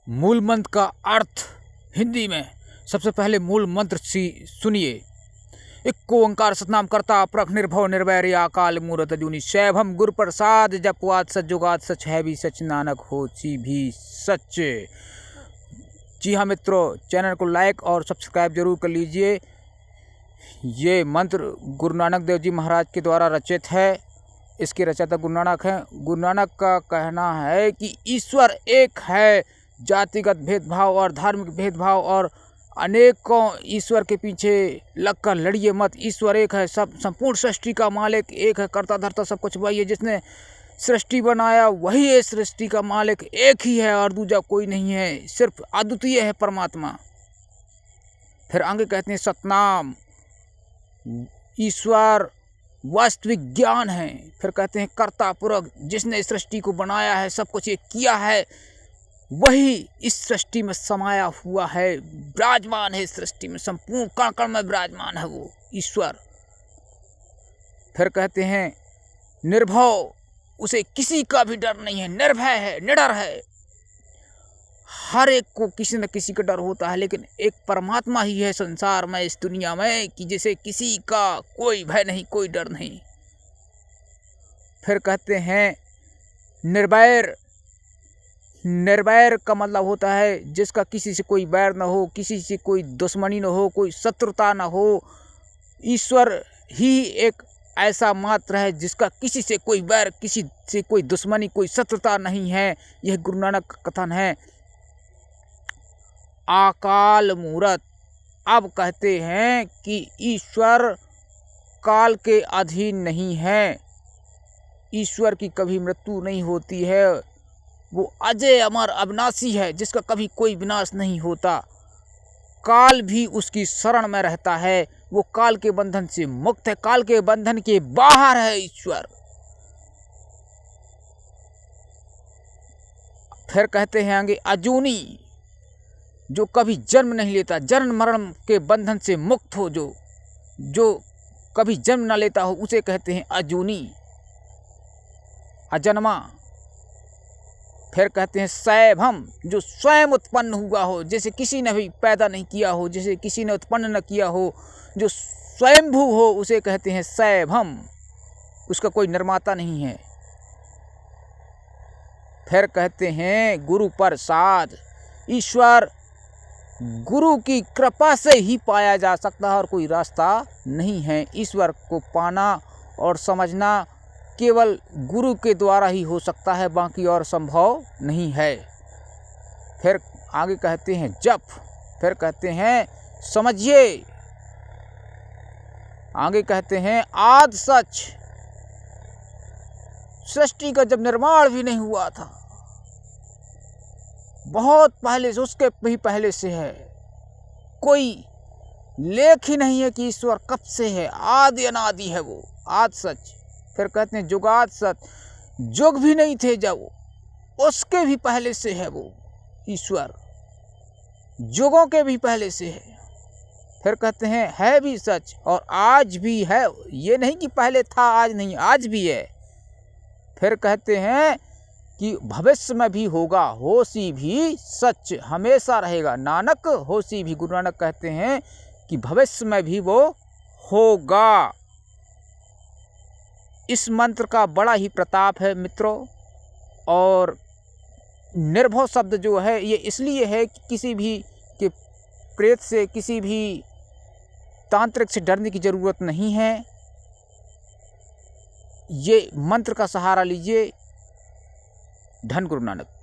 मूल मंत्र का अर्थ हिंदी में। सबसे पहले मूल मंत्र सुनिए। एक ओंकार सतनाम करता प्रख निर्भव निर्वैर अकाल मूरत अजूनी शैभम गुरु प्रसाद जपवाद सच जुगाद सच है भी सच नानक होसी भी सच। जी हाँ मित्रों, चैनल को लाइक और सब्सक्राइब जरूर कर लीजिए। ये मंत्र गुरु नानक देव जी महाराज के द्वारा रचित है। इसके रचयिता गुरु नानक हैं। गुरु नानक का कहना है कि ईश्वर एक है। जातिगत भेदभाव और धार्मिक भेदभाव और अनेकों ईश्वर के पीछे लगकर लड़िए मत। ईश्वर एक है, सब संपूर्ण सृष्टि का मालिक एक है। कर्ता धर्ता सब कुछ वही है। जिसने सृष्टि बनाया वही है। सृष्टि का मालिक एक ही है और दूजा कोई नहीं है, सिर्फ अद्वितीय है परमात्मा। फिर आगे कहते हैं सतनाम, ईश्वर वास्तविक ज्ञान है। फिर कहते हैं कर्ता पुरख, जिसने इस सृष्टि को बनाया है, सब कुछ ये किया है, वही इस सृष्टि में समाया हुआ है, विराजमान है इस सृष्टि में, संपूर्ण कण कण में विराजमान है वो ईश्वर। फिर कहते हैं निर्भव, उसे किसी का भी डर नहीं है, निर्भय है, निडर है। हर एक को किसी न किसी का डर होता है, लेकिन एक परमात्मा ही है संसार में, इस दुनिया में, कि जिसे किसी का कोई भय नहीं, कोई डर नहीं। फिर कहते हैं निर्वैर। निर्वैर का मतलब होता है जिसका किसी से कोई बैर न हो, किसी से कोई दुश्मनी न हो, कोई शत्रुता न हो। ईश्वर ही एक ऐसा मात्र है जिसका किसी से कोई बैर, किसी से कोई दुश्मनी, कोई शत्रुता नहीं है। यह गुरु नानक का कथन है। अकाल मूरत, अब कहते हैं कि ईश्वर काल के अधीन नहीं है। ईश्वर की कभी मृत्यु नहीं होती है। वो अजय अमर अविनाशी है, जिसका कभी कोई विनाश नहीं होता। काल भी उसकी शरण में रहता है। वो काल के बंधन से मुक्त है, काल के बंधन के बाहर है ईश्वर। फिर कहते हैं आगे अजूनी, जो कभी जन्म नहीं लेता, जन्म मरण के बंधन से मुक्त हो, जो कभी जन्म न लेता हो, उसे कहते हैं अजूनी, अजन्मा। फिर कहते हैं सैभम, जो स्वयं उत्पन्न हुआ हो, जैसे किसी ने भी पैदा नहीं किया हो, जैसे किसी ने उत्पन्न न किया हो, जो स्वयंभू हो, उसे कहते हैं सैभम, उसका कोई निर्माता नहीं है। फिर कहते हैं गुरु प्रसाद, ईश्वर गुरु की कृपा से ही पाया जा सकता है और कोई रास्ता नहीं है। ईश्वर को पाना और समझना केवल गुरु के द्वारा ही हो सकता है, बाकी और संभव नहीं है। फिर आगे कहते हैं जप। फिर कहते हैं समझिए। आगे कहते हैं आदि सच, सृष्टि का जब निर्माण भी नहीं हुआ था, बहुत पहले से, उसके भी पहले से है। कोई लेख ही नहीं है कि ईश्वर कब से है, आदि अनादि है वो, आदि सच। फिर कहते हैं जुगाद सच, जुग भी नहीं थे जब, उसके भी पहले से है वो ईश्वर, जुगों के भी पहले से है। फिर कहते हैं है भी सच और आज भी है। ये नहीं कि पहले था आज नहीं, आज भी है। फिर कहते हैं कि भविष्य में भी होगा, होसी भी सच, हमेशा रहेगा। नानक होसी भी, गुरु नानक कहते हैं कि भविष्य में भी वो होगा। इस मंत्र का बड़ा ही प्रताप है मित्रों। और निर्भव शब्द जो है ये इसलिए है कि किसी भी के प्रेत से, किसी भी तांत्रिक से डरने की जरूरत नहीं है। ये मंत्र का सहारा लीजिए। धन गुरु नानक।